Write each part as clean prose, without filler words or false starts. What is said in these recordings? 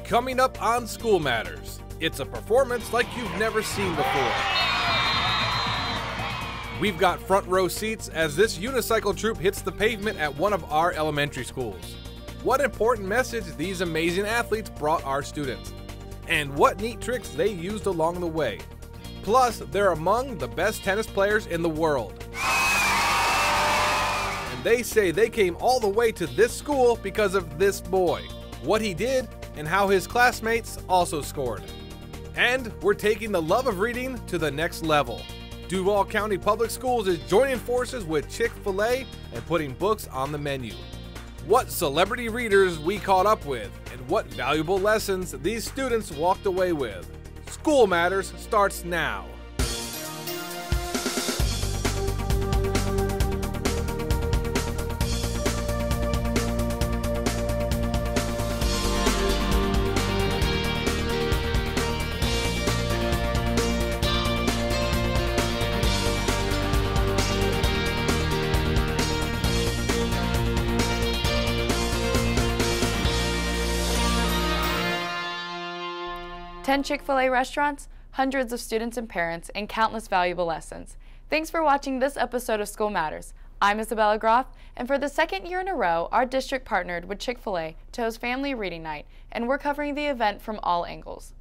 Coming up on School Matters, it's a performance like you've never seen before. We've got front row seats as this unicycle troupe hits the pavement at one of our elementary schools. What important message these amazing athletes brought our students, and what neat tricks they used along the way. Plus, they're among the best tennis players in the world. And they say they came all the way to this school because of this boy, what he did, and how his classmates also scored. And we're taking the love of reading to the next level. Duval County Public Schools is joining forces with Chick-fil-A and putting books on the menu. What celebrity readers we caught up with, and what valuable lessons these students walked away with. School Matters starts now. Ten Chick-fil-A restaurants, hundreds of students and parents, and countless valuable lessons. Thanks for watching this episode of School Matters. I'm Isabella Groff, and for the second year in a row, our district partnered with Chick-fil-A to host Family Reading Night, and we're covering the event from all angles.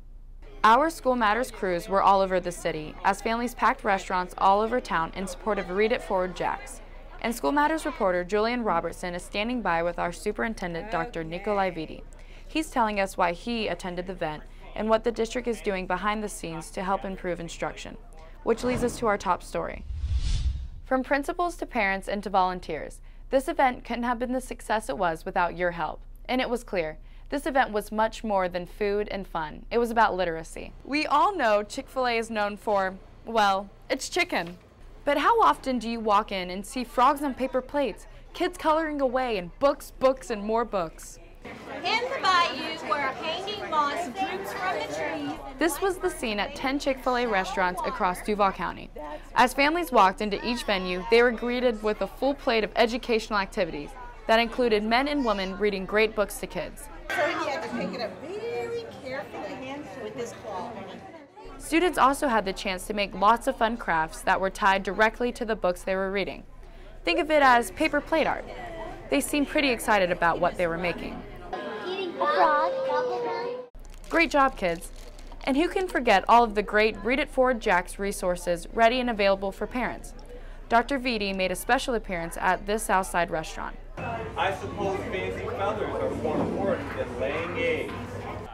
Our School Matters crews were all over the city, as families packed restaurants all over town in support of Read It Forward Jacks. And School Matters reporter Julian Robertson is standing by with our superintendent, Dr. Nikolai Viti. He's telling us why he attended the event and what the district is doing behind the scenes to help improve instruction, which leads us to our top story. From principals to parents and to volunteers, this event couldn't have been the success it was without your help. And it was clear, this event was much more than food and fun. It was about literacy. We all know Chick-fil-A is known for, well, it's chicken. But how often do you walk in and see frogs on paper plates, kids coloring away, and books, and more books? In the bayou where hanging moss droops from the trees. This was the scene at 10 Chick-fil-A restaurants across Duval County. As families walked into each venue, they were greeted with a full plate of educational activities that included men and women reading great books to kids. So you have to pick it up very carefully with this claw. Students also had the chance to make lots of fun crafts that were tied directly to the books they were reading. Think of it as paper plate art. They seemed pretty excited about what they were making. A frog. Great job, kids. And who can forget all of the great Read It Forward Jacks resources ready and available for parents? Dr. Viti made a special appearance at this Southside restaurant. I suppose fancy feathers are more important than laying eggs.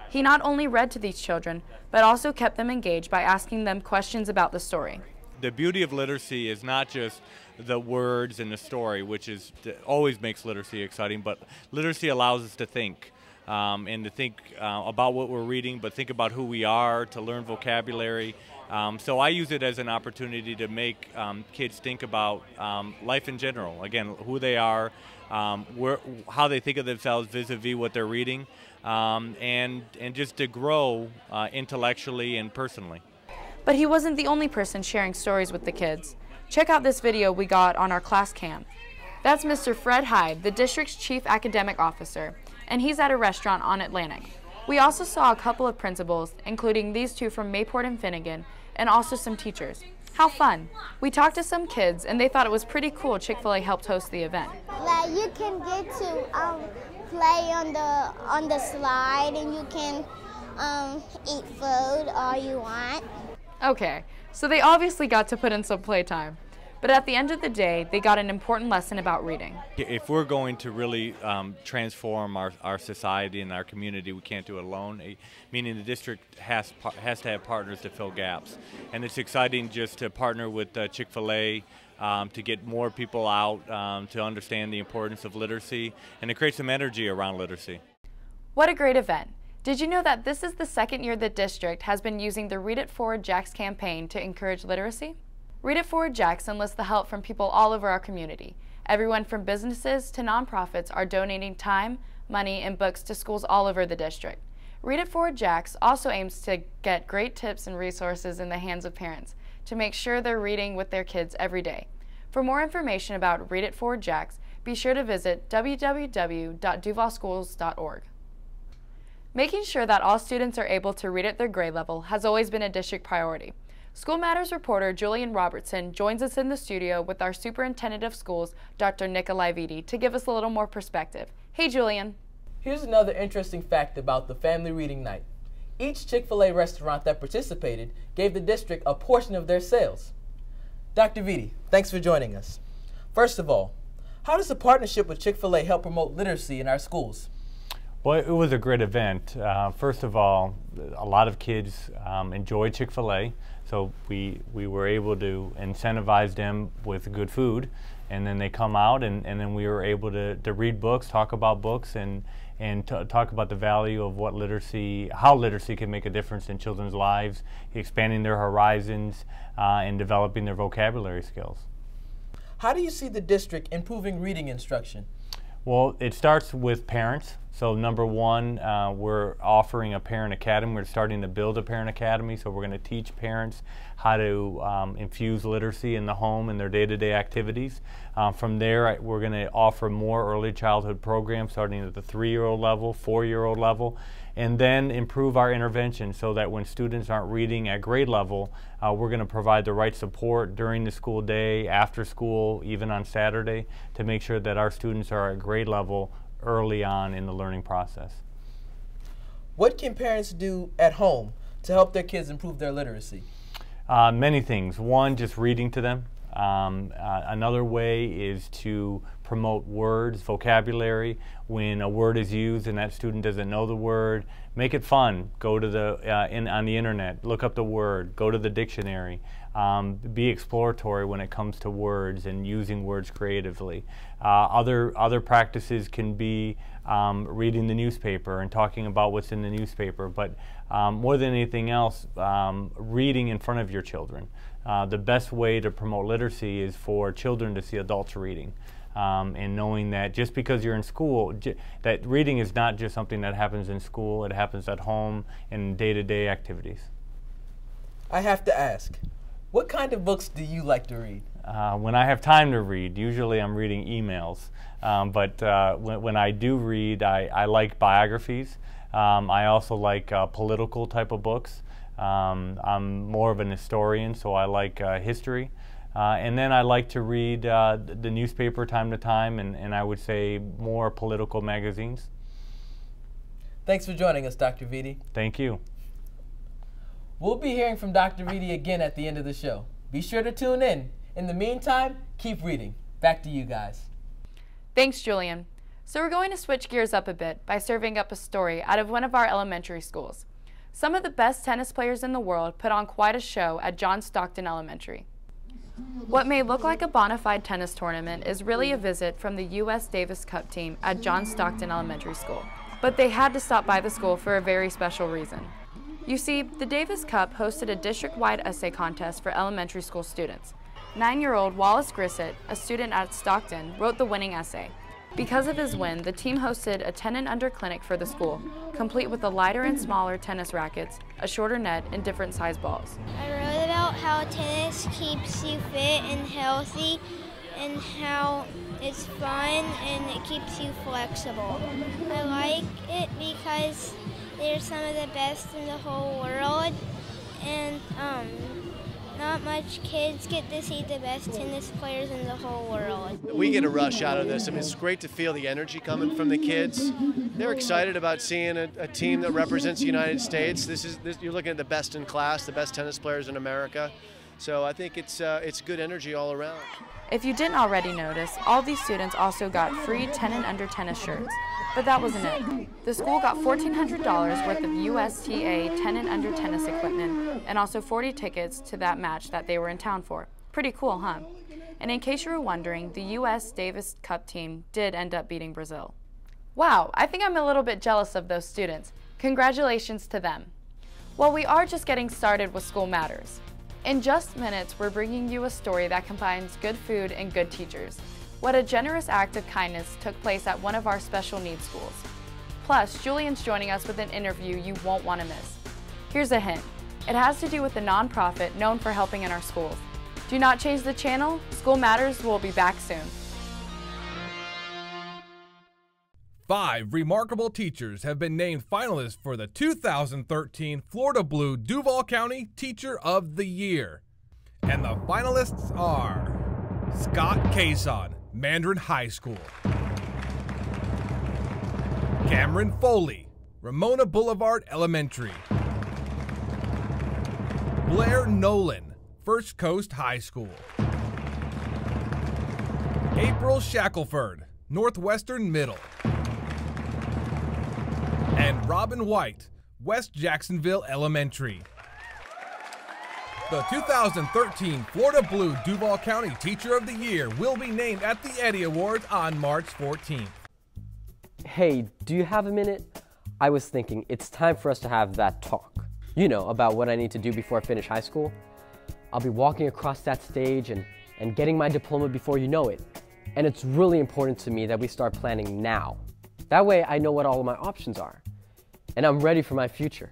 He not only read to these children, but also kept them engaged by asking them questions about the story. The beauty of literacy is not just the words and the story, which always makes literacy exciting, but literacy allows us to think. And to think about what we're reading, but think about who we are, to learn vocabulary. So I use it as an opportunity to make kids think about life in general. Again, who they are, how they think of themselves vis-a-vis what they're reading, and just to grow intellectually and personally. But he wasn't the only person sharing stories with the kids. Check out this video we got on our class cam. That's Mr. Fred Hyde, the district's chief academic officer, and he's at a restaurant on Atlantic. We also saw a couple of principals, including these two from Mayport and Finnegan, and also some teachers. How fun! We talked to some kids, and they thought it was pretty cool Chick-fil-A helped host the event. Like you can get to play on the slide, and you can eat food all you want. Okay, so they obviously got to put in some playtime. But at the end of the day, they got an important lesson about reading. If we're going to really transform our society and our community, we can't do it alone, meaning the district has to have partners to fill gaps. And it's exciting just to partner with Chick-fil-A to get more people out to understand the importance of literacy and to create some energy around literacy. What a great event. Did you know that this is the second year the district has been using the Read It Forward Jacks campaign to encourage literacy? Read It Forward Jacks enlists the help from people all over our community. Everyone from businesses to nonprofits are donating time, money, and books to schools all over the district. Read It Forward Jacks also aims to get great tips and resources in the hands of parents to make sure they're reading with their kids every day. For more information about Read It Forward Jacks, be sure to visit www.duvalschools.org. Making sure that all students are able to read at their grade level has always been a district priority. School Matters reporter Julian Robertson joins us in the studio with our Superintendent of Schools, Dr. Nikolai Vitti, to give us a little more perspective. Hey, Julian. Here's another interesting fact about the Family Reading Night. Each Chick-fil-A restaurant that participated gave the district a portion of their sales. Dr. Vitti, thanks for joining us. First of all, how does a partnership with Chick-fil-A help promote literacy in our schools? Well, it was a great event. First of all, a lot of kids enjoyed Chick-fil-A, so we were able to incentivize them with good food, and then they come out, and then we were able to read books, talk about books, and talk about the value of what literacy, how literacy can make a difference in children's lives, expanding their horizons, and developing their vocabulary skills. How do you see the district improving reading instruction? Well, it starts with parents. So number one, we're offering a parent academy. We're starting to build a parent academy, so we're going to teach parents how to infuse literacy in the home and their day-to-day activities. From there, we're going to offer more early childhood programs starting at the 3-year-old level, 4-year-old level, and then improve our intervention so that when students aren't reading at grade level, we're going to provide the right support during the school day, after school, even on Saturday, to make sure that our students are at grade level early on in the learning process. What can parents do at home to help their kids improve their literacy? Many things. One, just reading to them. Another way is to promote words, vocabulary. When a word is used and that student doesn't know the word, make it fun. Go to on the internet, look up the word, go to the dictionary. Be exploratory when it comes to words and using words creatively. Other practices can be reading the newspaper and talking about what's in the newspaper, but more than anything else, reading in front of your children. The best way to promote literacy is for children to see adults reading. And knowing that just because you're in school, that reading is not just something that happens in school, it happens at home and day-to-day activities. I have to ask, what kind of books do you like to read? When I have time to read, usually I'm reading emails. But when I do read, I like biographies. I also like political type of books. I'm more of an historian, so I like history. And then I like to read the newspaper time to time, and I would say more political magazines. Thanks for joining us, Dr. Vitti. Thank you. We'll be hearing from Dr. Vitti again at the end of the show. Be sure to tune in. In the meantime, keep reading. Back to you guys. Thanks, Julian. So we're going to switch gears up a bit by serving up a story out of one of our elementary schools. Some of the best tennis players in the world put on quite a show at Stockton Elementary. What may look like a bona fide tennis tournament is really a visit from the U.S. Davis Cup team at Stockton Elementary School. But they had to stop by the school for a very special reason. You see, the Davis Cup hosted a district-wide essay contest for elementary school students. 9-year-old Wallace Grissett, a student at Stockton, wrote the winning essay. Because of his win, the team hosted a 10 and under clinic for the school, complete with a lighter and smaller tennis rackets, a shorter net, and different size balls. I wrote about how tennis keeps you fit and healthy and how it's fun and it keeps you flexible. I like it because they're some of the best in the whole world, and not much kids get to see the best tennis players in the whole world. We get a rush out of this. I mean, it's great to feel the energy coming from the kids. They're excited about seeing a team that represents the United States. You're looking at the best in class, the best tennis players in America. So I think it's good energy all around. If you didn't already notice, all these students also got free 10 and under tennis shirts. But that wasn't it. The school got $1,400 worth of USTA 10 and under tennis equipment and also 40 tickets to that match that they were in town for. Pretty cool, huh? And in case you were wondering, the U.S. Davis Cup team did end up beating Brazil. Wow, I think I'm a little bit jealous of those students. Congratulations to them. Well, we are just getting started with School Matters. In just minutes, we're bringing you a story that combines good food and good teachers. What a generous act of kindness took place at one of our special needs schools. Plus, Julian's joining us with an interview you won't want to miss. Here's a hint. It has to do with a nonprofit known for helping in our schools. Do not change the channel. School Matters will be back soon. 5 remarkable teachers have been named finalists for the 2013 Florida Blue Duval County Teacher of the Year. And the finalists are Scott Cason, Mandarin High School; Cameron Foley, Ramona Boulevard Elementary; Blair Nolan, First Coast High School; Apryl Shackelford, Northwestern Middle; and Robyn White, West Jacksonville Elementary. The 2013 Florida Blue Duval County Teacher of the Year will be named at the Eddie Awards on March 14th. Hey, do you have a minute? I was thinking it's time for us to have that talk. You know, about what I need to do before I finish high school. I'll be walking across that stage and getting my diploma before you know it. And it's really important to me that we start planning now. That way I know what all of my options are. And I'm ready for my future.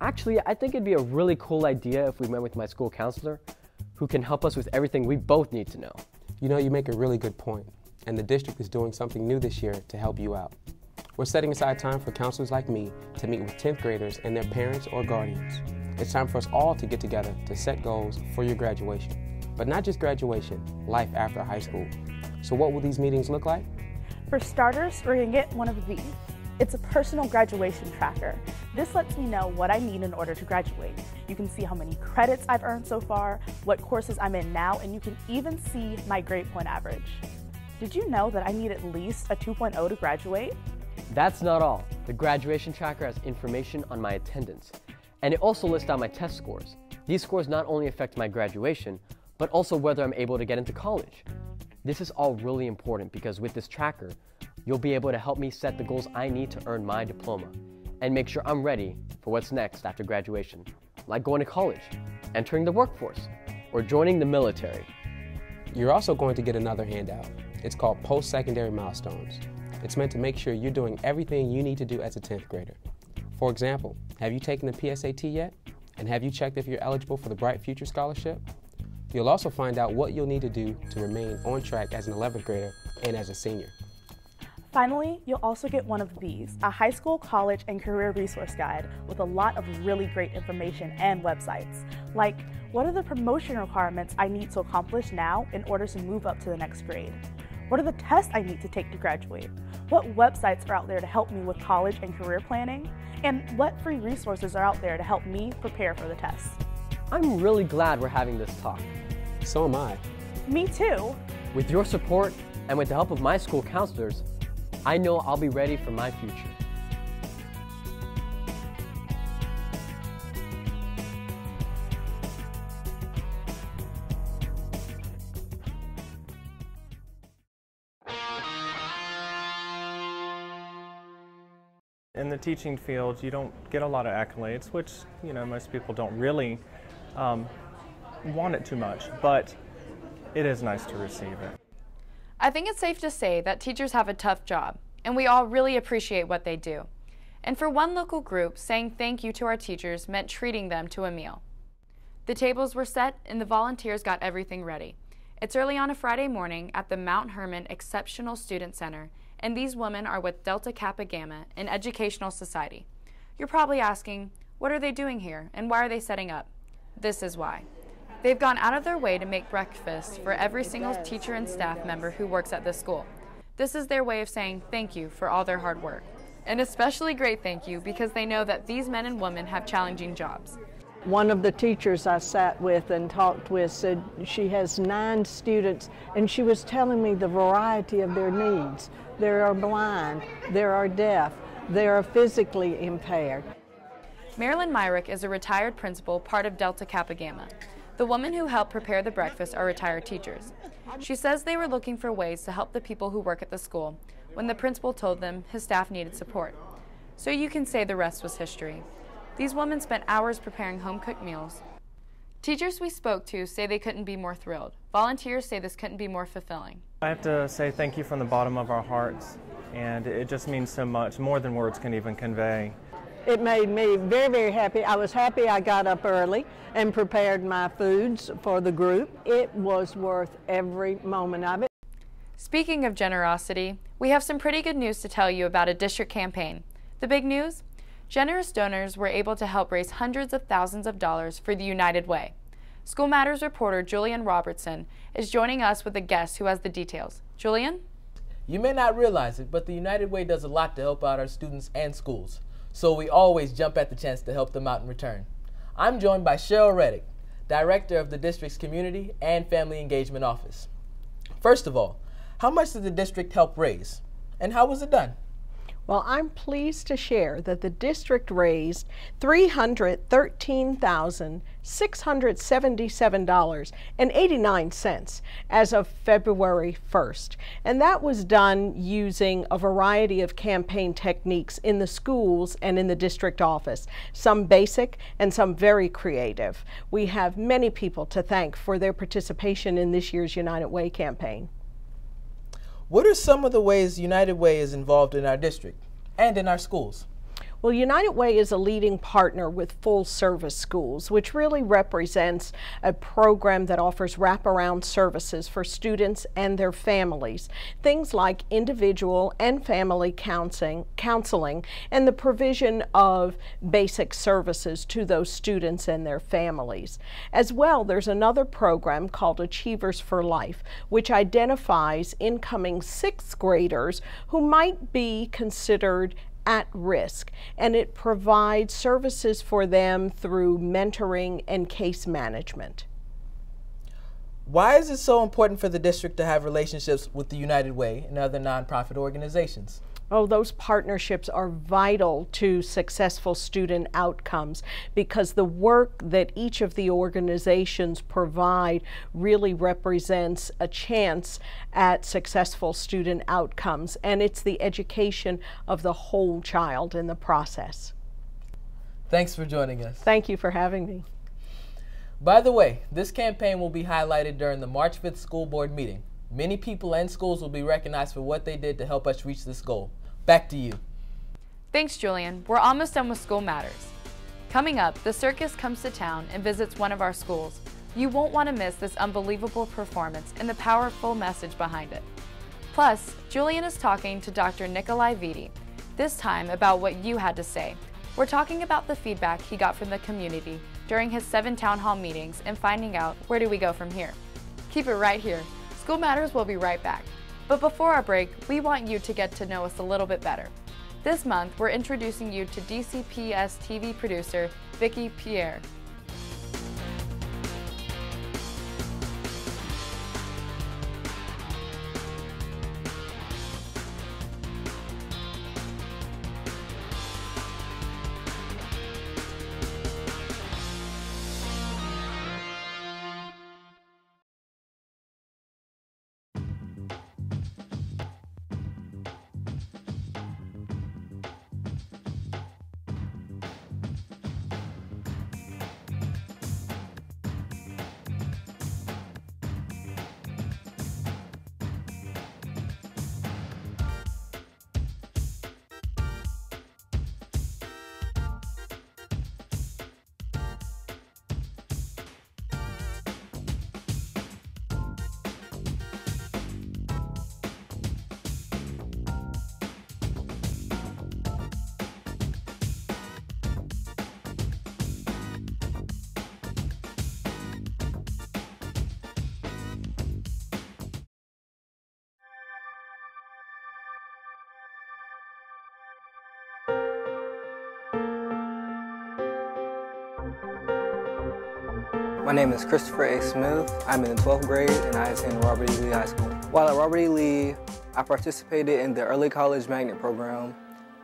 Actually, I think it'd be a really cool idea if we met with my school counselor, who can help us with everything we both need to know. You know, you make a really good point, and the district is doing something new this year to help you out. We're setting aside time for counselors like me to meet with 10th graders and their parents or guardians. It's time for us all to get together to set goals for your graduation. But not just graduation, life after high school. So what will these meetings look like? For starters, we're going to get one of these. It's a personal graduation tracker. This lets me know what I need in order to graduate. You can see how many credits I've earned so far, what courses I'm in now, and you can even see my grade point average. Did you know that I need at least a 2.0 to graduate? That's not all. The graduation tracker has information on my attendance, and it also lists out my test scores. These scores not only affect my graduation, but also whether I'm able to get into college. This is all really important because with this tracker, you'll be able to help me set the goals I need to earn my diploma and make sure I'm ready for what's next after graduation, like going to college, entering the workforce, or joining the military. You're also going to get another handout. It's called Post-Secondary Milestones. It's meant to make sure you're doing everything you need to do as a 10th grader. For example, have you taken the PSAT yet? And have you checked if you're eligible for the Bright Future Scholarship? You'll also find out what you'll need to do to remain on track as an 11th grader and as a senior. Finally, you'll also get one of these, a high school, college, and career resource guide with a lot of really great information and websites. Like, what are the promotion requirements I need to accomplish now in order to move up to the next grade? What are the tests I need to take to graduate? What websites are out there to help me with college and career planning? And what free resources are out there to help me prepare for the tests? I'm really glad we're having this talk. So am I. Me too. With your support and with the help of my school counselors, I know I'll be ready for my future. In the teaching field, you don't get a lot of accolades, which, you know, most people don't really want it too much, but it is nice to receive it. I think it's safe to say that teachers have a tough job, and we all really appreciate what they do. And for one local group, saying thank you to our teachers meant treating them to a meal. The tables were set and the volunteers got everything ready. It's early on a Friday morning at the Mount Hermon Exceptional Student Center, and these women are with Delta Kappa Gamma, an educational society. You're probably asking, what are they doing here, and why are they setting up? This is why. They've gone out of their way to make breakfast for every single teacher and staff member who works at this school. This is their way of saying thank you for all their hard work. An especially great thank you because they know that these men and women have challenging jobs. One of the teachers I sat with and talked with said she has 9 students, and she was telling me the variety of their needs. There are blind, there are deaf, there are physically impaired. Marilyn Myrick is a retired principal, part of Delta Kappa Gamma. The women who help prepare the breakfast are retired teachers. She says they were looking for ways to help the people who work at the school when the principal told them his staff needed support. So you can say the rest was history. These women spent hours preparing home-cooked meals. Teachers we spoke to say they couldn't be more thrilled. Volunteers say this couldn't be more fulfilling. I have to say thank you from the bottom of our hearts, and it just means so much, more than words can even convey. It made me very, very happy. I was happy I got up early and prepared my foods for the group. It was worth every moment of it. Speaking of generosity, we have some pretty good news to tell you about a district campaign. The big news? Generous donors were able to help raise hundreds of thousands of dollars for the United Way. School Matters reporter Julian Robertson is joining us with a guest who has the details. Julian? You may not realize it, but the United Way does a lot to help out our students and schools, so we always jump at the chance to help them out in return. I'm joined by Cheryl Reddick, Director of the district's Community and Family Engagement Office. First of all, how much did the district help raise, and how was it done? Well, I'm pleased to share that the district raised $313,677.89 as of February 1st. And that was done using a variety of campaign techniques in the schools and in the district office, some basic and some very creative. We have many people to thank for their participation in this year's United Way campaign. What are some of the ways United Way is involved in our district and in our schools? Well, United Way is a leading partner with Full Service Schools, which really represents a program that offers wraparound services for students and their families. Things like individual and family counseling, and the provision of basic services to those students and their families. As well, there's another program called Achievers for Life, which identifies incoming 6th graders who might be considered at risk, and it provides services for them through mentoring and case management. Why is it so important for the district to have relationships with the United Way and other nonprofit organizations? Oh, those partnerships are vital to successful student outcomes because the work that each of the organizations provide really represents a chance at successful student outcomes, and it's the education of the whole child in the process. Thanks for joining us. Thank you for having me. By the way, this campaign will be highlighted during the March 5th school board meeting. Many people and schools will be recognized for what they did to help us reach this goal. Back to you. Thanks, Julian. We're almost done with School Matters. Coming up, the circus comes to town and visits one of our schools. You won't want to miss this unbelievable performance and the powerful message behind it. Plus, Julian is talking to Dr. Nikolai Vitti, this time about what you had to say. We're talking about the feedback he got from the community during his 7 town hall meetings and finding out where do we go from here. Keep it right here. School Matters will be right back. But before our break, we want you to get to know us a little bit better. This month, we're introducing you to dcps-tv producer Vicky Pierre. My name is Christopher A. Smith. I'm in the 12th grade and I attend Robert E. Lee High School. While at Robert E. Lee, I participated in the Early College Magnet Program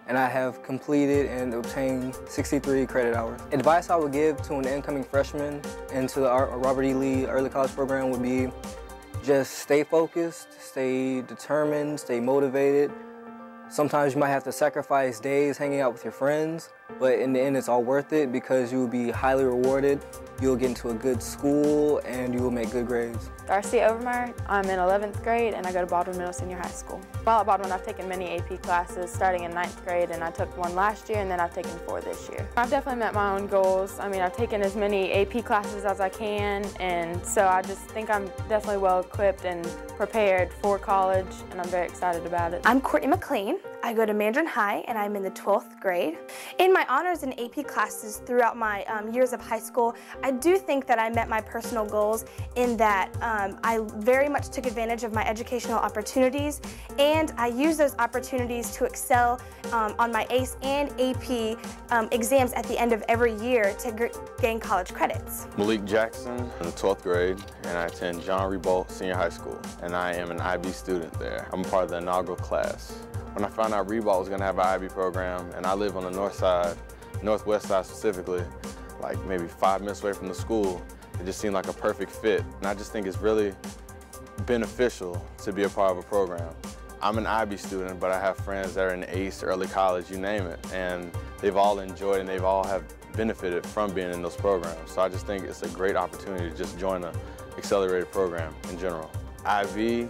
and I have completed and obtained 63 credit hours. Advice I would give to an incoming freshman into the Robert E. Lee Early College Program would be just stay focused, stay determined, stay motivated. Sometimes you might have to sacrifice days hanging out with your friends, but in the end it's all worth it because you will be highly rewarded, you'll get into a good school, and you will make good grades. Darcy Overmeyer. I'm in 11th grade and I go to Baldwin Middle Senior High School. While at Baldwin, I've taken many AP classes starting in 9th grade, and I took one last year and then I've taken 4 this year. I've definitely met my own goals. I mean, I've taken as many AP classes as I can, and so I just think I'm definitely well equipped and prepared for college, and I'm very excited about it. I'm Courtney McLean. I go to Mandarin High and I'm in the 12th grade. In my honors and AP classes throughout my years of high school, I do think that I met my personal goals in that I very much took advantage of my educational opportunities, and I used those opportunities to excel on my ACE and AP exams at the end of every year to gain college credits. Malik Jackson in the 12th grade, and I attend John Rebolt Senior High School, and I am an IB student there. I'm a part of the inaugural class. When I found out Rebolt was going to have an IB program, and I live on the north side, northwest side specifically, like maybe 5 minutes away from the school, it just seemed like a perfect fit. And I just think it's really beneficial to be a part of a program. I'm an IB student, but I have friends that are in ACE, early college, you name it, and they've all enjoyed and they've all have benefited from being in those programs. So I just think it's a great opportunity to just join an accelerated program in general. IB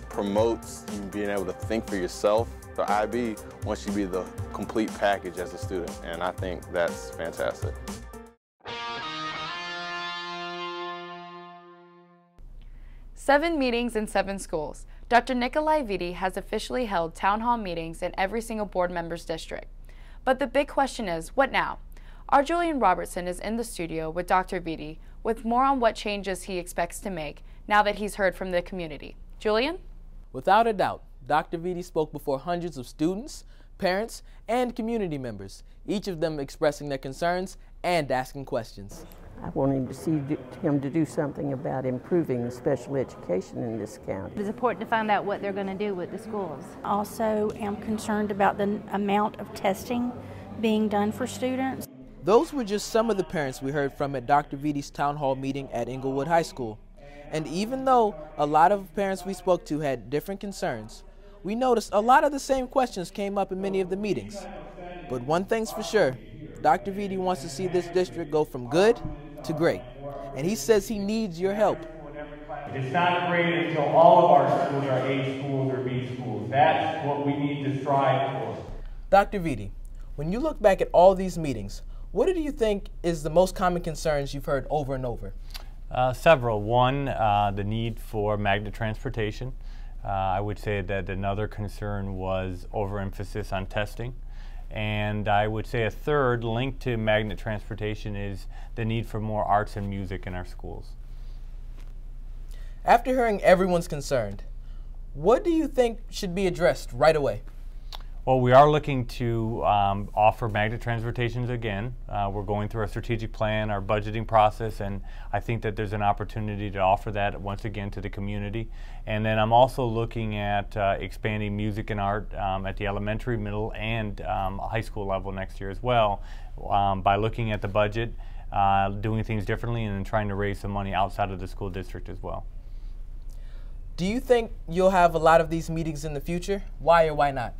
promotes you being able to think for yourself. So IB wants you to be the complete package as a student, and I think that's fantastic. Seven meetings in 7 schools. Dr. Nikolai Vitti has officially held town hall meetings in every single board member's district. But the big question is, what now? Our Julian Robertson is in the studio with Dr. Vitti with more on what changes he expects to make now that he's heard from the community. Julian? Without a doubt, Dr. Vitti spoke before hundreds of students, parents, and community members, each of them expressing their concerns and asking questions. I wanted to see him to do something about improving special education in this county. It's important to find out what they're going to do with the schools. Also am concerned about the amount of testing being done for students. Those were just some of the parents we heard from at Dr. Vitti's town hall meeting at Inglewood High School. And even though a lot of parents we spoke to had different concerns, we noticed a lot of the same questions came up in many of the meetings. But one thing's for sure, Dr. Vitti wants to see this district go from good to great. And he says he needs your help. It's not great until all of our schools are A schools or B schools. That's what we need to strive for. Dr. Vitti, when you look back at all these meetings, what do you think is the most common concerns you've heard over and over? Several. One, the need for magnet transportation. I would say that another concern was overemphasis on testing. And I would say a third, linked to magnet transportation, is the need for more arts and music in our schools. After hearing everyone's concerned, what do you think should be addressed right away? Well, we are looking to offer magnet transportations again. We're going through our strategic plan, our budgeting process, and I think that there's an opportunity to offer that once again to the community. And then I'm also looking at expanding music and art at the elementary, middle, and high school level next year as well, by looking at the budget, doing things differently, and then trying to raise some money outside of the school district as well. Do you think you'll have a lot of these meetings in the future? Why or why not?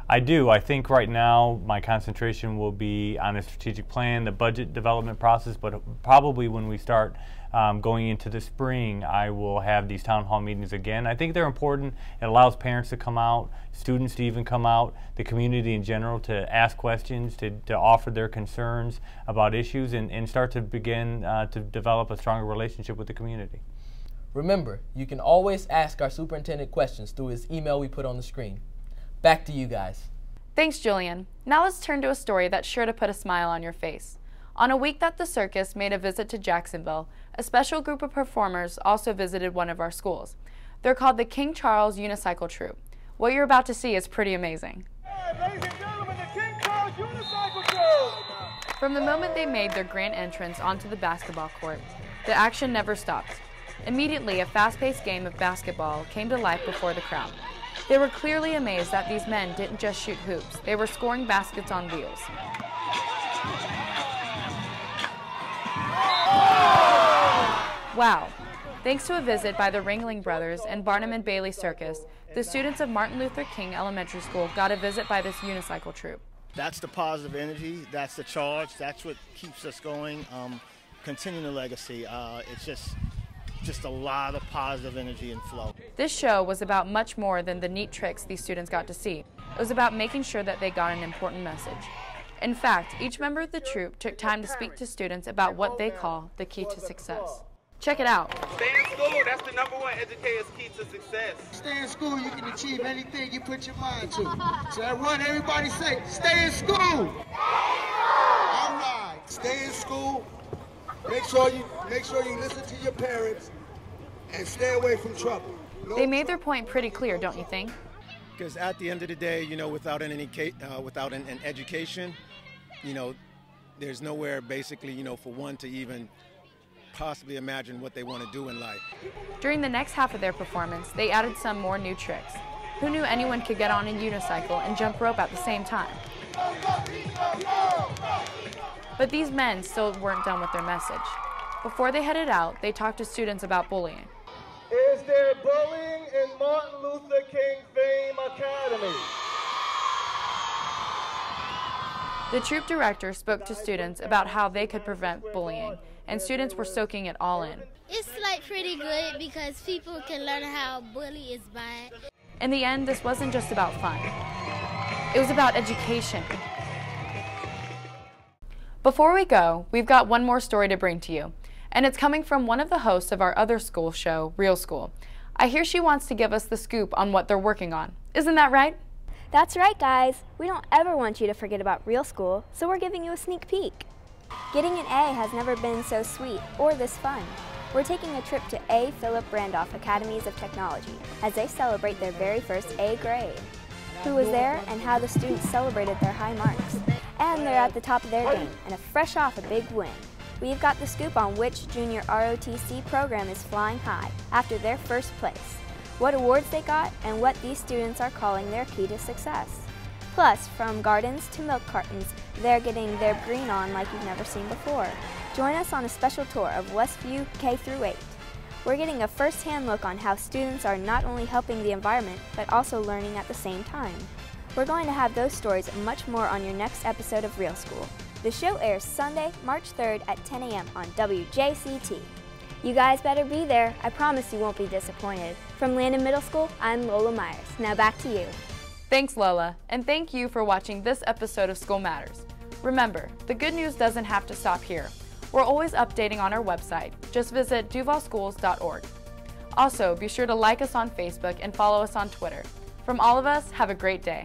I do. I think right now my concentration will be on a strategic plan, the budget development process, but probably when we start going into the spring, I will have these town hall meetings again. I think they're important. It allows parents to come out, students to even come out, the community in general to ask questions, to offer their concerns about issues, and start to begin to develop a stronger relationship with the community. Remember, you can always ask our superintendent questions through his email we put on the screen. Back to you guys. Thanks, Julian. Now let's turn to a story that's sure to put a smile on your face. On a week that the circus made a visit to Jacksonville, a special group of performers also visited one of our schools. They're called the King Charles Unicycle Troupe. What you're about to see is pretty amazing. Hey, ladies and gentlemen, the King Charles Unicycle Troupe! From the moment they made their grand entrance onto the basketball court, the action never stopped. Immediately, a fast-paced game of basketball came to life before the crowd. They were clearly amazed that these men didn't just shoot hoops. They were scoring baskets on wheels. Wow. Thanks to a visit by the Ringling Brothers and Barnum and Bailey Circus, the students of Martin Luther King Elementary School got a visit by this unicycle troupe. That's the positive energy, that's the charge, that's what keeps us going, continuing the legacy. It's just a lot of positive energy and flow. This show was about much more than the neat tricks these students got to see. It was about making sure that they got an important message. In fact, each member of the troupe took time to speak to students about what they call the key to success. Check it out. Stay in school, that's the #1 educator's key to success. Stay in school, you can achieve anything you put your mind to. So everyone, everybody say, stay in school! All right, stay in school. Make sure you listen to your parents and stay away from trouble. They made their point pretty clear, don't you think? Because at the end of the day, you know, without an education, you know, there's nowhere basically, you know, for one to even possibly imagine what they want to do in life. During the next half of their performance, they added some more new tricks. Who knew anyone could get on a unicycle and jump rope at the same time? But these men still weren't done with their message. Before they headed out, they talked to students about bullying. Is there bullying in Martin Luther King Fame Academy? The troupe director spoke to students about how they could prevent bullying, and students were soaking it all in. It's like pretty good because people can learn how bully is bad. In the end, this wasn't just about fun. It was about education. Before we go, we've got one more story to bring to you, and it's coming from one of the hosts of our other school show, Real School. I hear she wants to give us the scoop on what they're working on. Isn't that right? That's right, guys. We don't ever want you to forget about Real School, so we're giving you a sneak peek. Getting an A has never been so sweet or this fun. We're taking a trip to A. Philip Randolph Academies of Technology as they celebrate their very first A grade. Who was there and how the students celebrated their high marks. And they're at the top of their game and fresh off a big win. We've got the scoop on which junior ROTC program is flying high after their first place, what awards they got, and what these students are calling their key to success. Plus, from gardens to milk cartons, they're getting their green on like you've never seen before. Join us on a special tour of Westview K-8. We're getting a first-hand look on how students are not only helping the environment, but also learning at the same time. We're going to have those stories and much more on your next episode of Real School. The show airs Sunday, March 3rd at 10 a.m. on WJCT. You guys better be there. I promise you won't be disappointed. From Landon Middle School, I'm Lola Myers. Now back to you. Thanks, Lola, and thank you for watching this episode of School Matters. Remember, the good news doesn't have to stop here. We're always updating on our website. Just visit duvalschools.org. Also, be sure to like us on Facebook and follow us on Twitter. From all of us, have a great day.